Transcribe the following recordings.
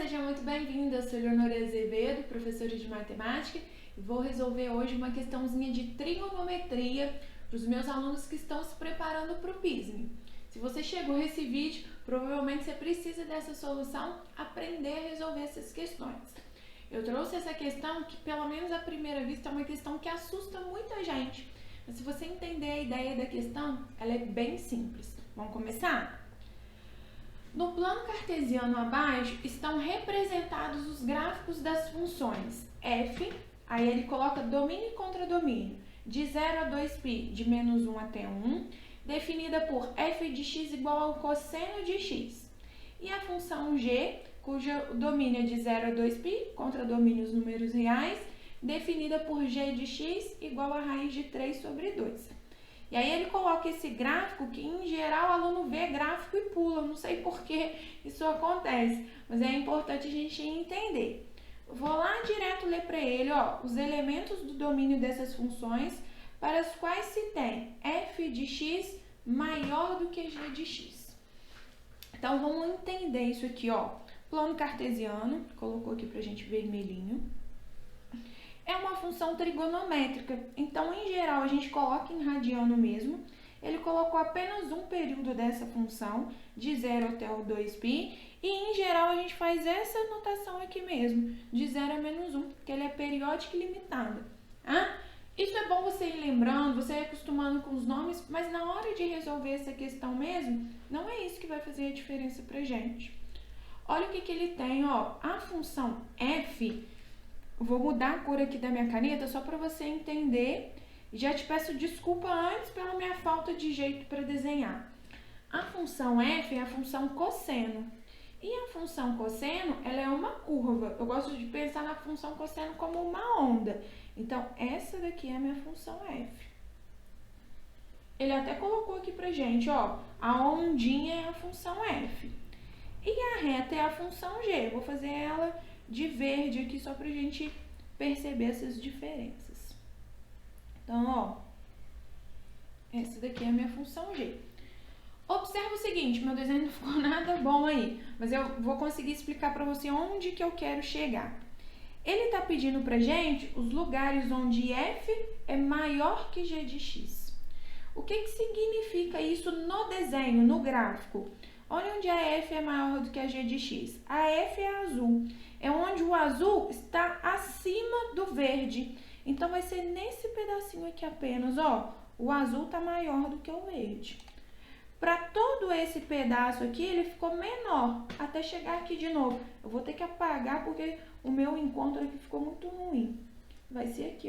seja muito bem-vinda. Eu sou Leonora Azevedo, professora de matemática, e vou resolver hoje uma questãozinha de trigonometria para os meus alunos que estão se preparando para o PISME. Se você chegou a esse vídeo, provavelmente você precisa dessa solução, aprender a resolver essas questões. Eu trouxe essa questão que, pelo menos à primeira vista, é uma questão que assusta muita gente. Mas se você entender a ideia da questão, ela é bem simples. Vamos começar? No plano cartesiano abaixo estão representados os gráficos das funções f, aí ele coloca domínio e contradomínio, de 0 a 2π, de menos 1 até 1, definida por f de x igual ao cosseno de x. E a função g, cujo domínio é de 0 a 2π, contradomínio os números reais, definida por g de x igual a raiz de 3 sobre 2. E aí ele coloca esse gráfico que, em geral, o aluno vê gráfico e pula. Não sei por que isso acontece, mas é importante a gente entender. Eu vou lá direto ler para ele, os elementos do domínio dessas funções para as quais se tem f de x maior do que g de x. Então, vamos entender isso aqui, Plano cartesiano, colocou aqui para a gente vermelhinho. É uma função trigonométrica, então, em geral, a gente coloca em radiano mesmo. Ele colocou apenas um período dessa função, de 0 até o 2π, e, em geral, a gente faz essa notação aqui mesmo, de 0 a menos 1, que ele é periódica e limitada. Isso é bom você ir lembrando, você ir acostumando com os nomes, mas na hora de resolver essa questão mesmo, não é isso que vai fazer a diferença pra gente. Olha o que ele tem, a função f. Vou mudar a cor aqui da minha caneta só para você entender. Já te peço desculpa antes pela minha falta de jeito para desenhar. A função f é a função cosseno. E a função cosseno, ela é uma curva. Eu gosto de pensar na função cosseno como uma onda. Então, essa daqui é a minha função f. Ele até colocou aqui pra gente, a ondinha é a função f. E a reta é a função g. Vou fazer ela de verde aqui só pra gente perceber essas diferenças. Então, essa daqui é a minha função g. Observa o seguinte, meu desenho não ficou nada bom aí, mas eu vou conseguir explicar pra você onde que eu quero chegar. Ele tá pedindo pra gente os lugares onde f é maior que g de x. O que significa isso no desenho, no gráfico? Olha onde a f é maior do que a g de x. A f é azul. É onde o azul está acima do verde. Então, vai ser nesse pedacinho aqui apenas, o azul está maior do que o verde. Para todo esse pedaço aqui, ele ficou menor, até chegar aqui de novo. Eu vou ter que apagar porque o meu encontro aqui ficou muito ruim. Vai ser aqui,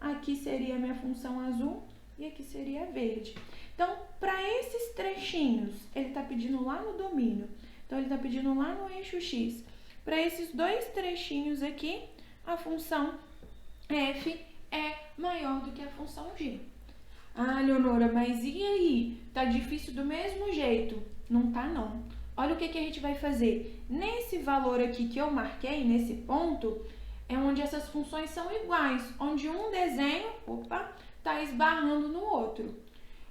Aqui seria a minha função azul e aqui seria verde. Então, para esses trechinhos, ele está pedindo lá no domínio. Então, ele está pedindo lá no eixo x. Para esses dois trechinhos aqui, a função f é maior do que a função g. Leonora, mas e aí? Tá difícil do mesmo jeito? Não tá, não. Olha o que a gente vai fazer. Nesse valor aqui que eu marquei, nesse ponto, é onde essas funções são iguais. Onde um desenho, tá esbarrando no outro.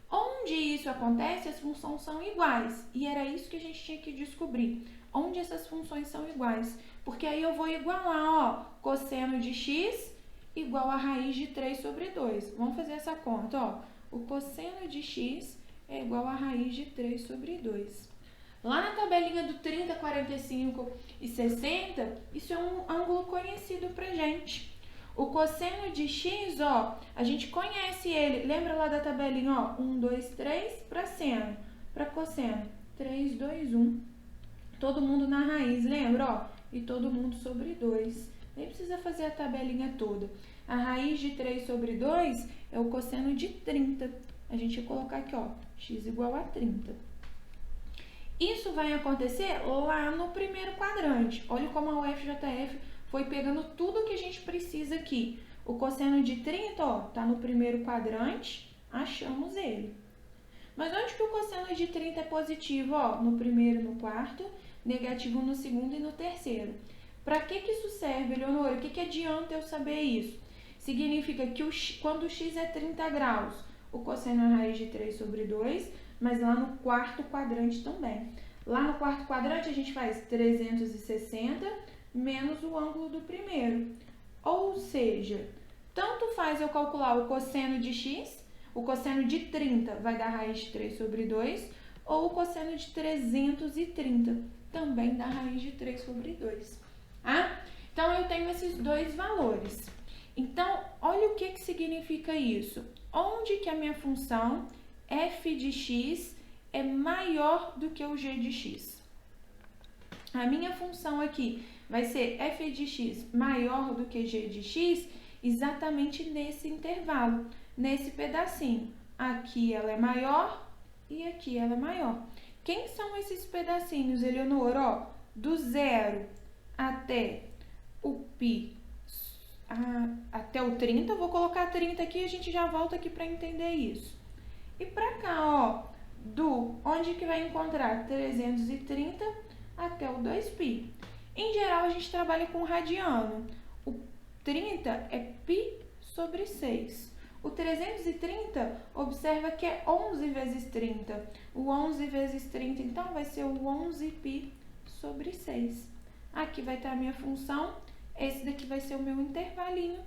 Onde isso acontece, as funções são iguais. E era isso que a gente tinha que descobrir. Onde essas funções são iguais. Porque aí eu vou igualar, cosseno de x igual a raiz de 3 sobre 2. Vamos fazer essa conta, O cosseno de x é igual a raiz de 3 sobre 2. Lá na tabelinha do 30, 45 e 60, isso é um ângulo conhecido pra gente. O cosseno de x, a gente conhece ele. Lembra lá da tabelinha, 1, 2, 3 para seno. Para cosseno, 3, 2, 1. Todo mundo na raiz, lembra? E todo mundo sobre 2. Nem precisa fazer a tabelinha toda. A raiz de 3 sobre 2 é o cosseno de 30. A gente vai colocar aqui, x igual a 30. Isso vai acontecer lá no primeiro quadrante. Olha como a UFJF foi pegando tudo que a gente precisa aqui. O cosseno de 30, tá no primeiro quadrante, achamos ele. Mas onde que o cosseno de 30 é positivo? No primeiro e no quarto, negativo no segundo e no terceiro. Para que isso serve, Leonora? O que adianta eu saber isso? Significa que quando o x é 30 graus, o cosseno é a raiz de 3 sobre 2, mas lá no quarto quadrante também. Lá no quarto quadrante, a gente faz 360 menos o ângulo do primeiro. Ou seja, tanto faz eu calcular o cosseno de x, o cosseno de 30 vai dar raiz de 3 sobre 2, ou o cosseno de 330 também dá raiz de 3 sobre 2. Ah? Então, eu tenho esses dois valores. Então, olha o que significa isso. Onde que a minha função f de x é maior do que o g de x? A minha função aqui vai ser f de x maior do que g de x exatamente nesse intervalo, nesse pedacinho. Aqui ela é maior e aqui ela é maior. Quem são esses pedacinhos, Eleonora? Ó, do 0 até o π, até o 30, eu vou colocar 30 aqui e a gente já volta aqui para entender isso. E para cá, ó, onde que vai encontrar 330 até o 2π. Em geral, a gente trabalha com radiano. O 30 é π sobre 6. O 330, observa que é 11 vezes 30. O 11 vezes 30, então, vai ser o 11π sobre 6. Aqui vai estar a minha função. Esse daqui vai ser o meu intervalinho.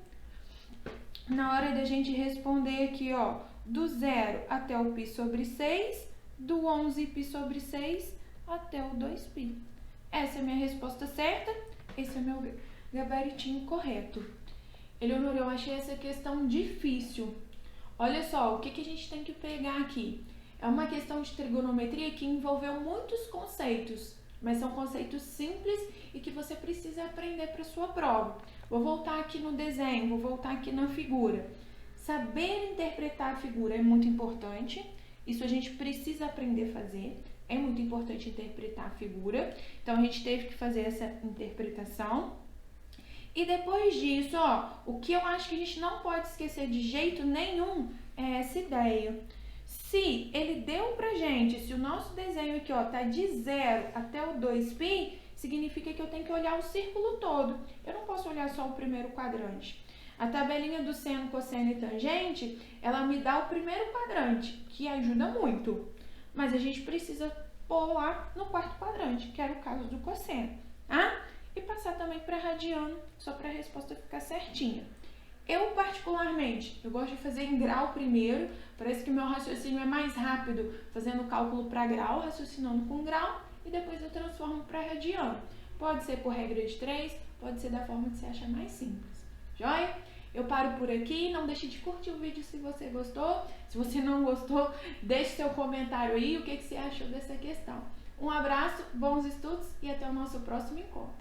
Na hora da gente responder aqui, ó, do 0 até o π sobre 6, do 11π sobre 6 até o 2π. Essa é a minha resposta certa, esse é o meu gabaritinho correto. Eleonora, eu achei essa questão difícil. Olha só, o que a gente tem que pegar aqui? É uma questão de trigonometria que envolveu muitos conceitos, mas são conceitos simples e que você precisa aprender para sua prova. Vou voltar aqui no desenho, vou voltar aqui na figura. Saber interpretar a figura é muito importante, isso a gente precisa aprender a fazer. É muito importante interpretar a figura, então a gente teve que fazer essa interpretação. E depois disso, ó, o que eu acho que a gente não pode esquecer de jeito nenhum é essa ideia. Se ele deu pra gente, se o nosso desenho aqui, ó, tá de 0 até o 2π, significa que eu tenho que olhar o círculo todo. Eu não posso olhar só o primeiro quadrante. A tabelinha do seno, cosseno e tangente, ela me dá o primeiro quadrante, que ajuda muito. Mas a gente precisa pôr lá no quarto quadrante, que era o caso do cosseno, tá? E passar também para radiano, só para a resposta ficar certinha. Eu, particularmente, eu gosto de fazer em grau primeiro, parece que meu raciocínio é mais rápido, fazendo cálculo para grau, raciocinando com grau, e depois eu transformo para radiano. Pode ser por regra de 3, pode ser da forma que você acha mais simples. Joia? Eu paro por aqui, não deixe de curtir o vídeo se você gostou. Se você não gostou, deixe seu comentário aí, o que você achou dessa questão. Um abraço, bons estudos e até o nosso próximo encontro.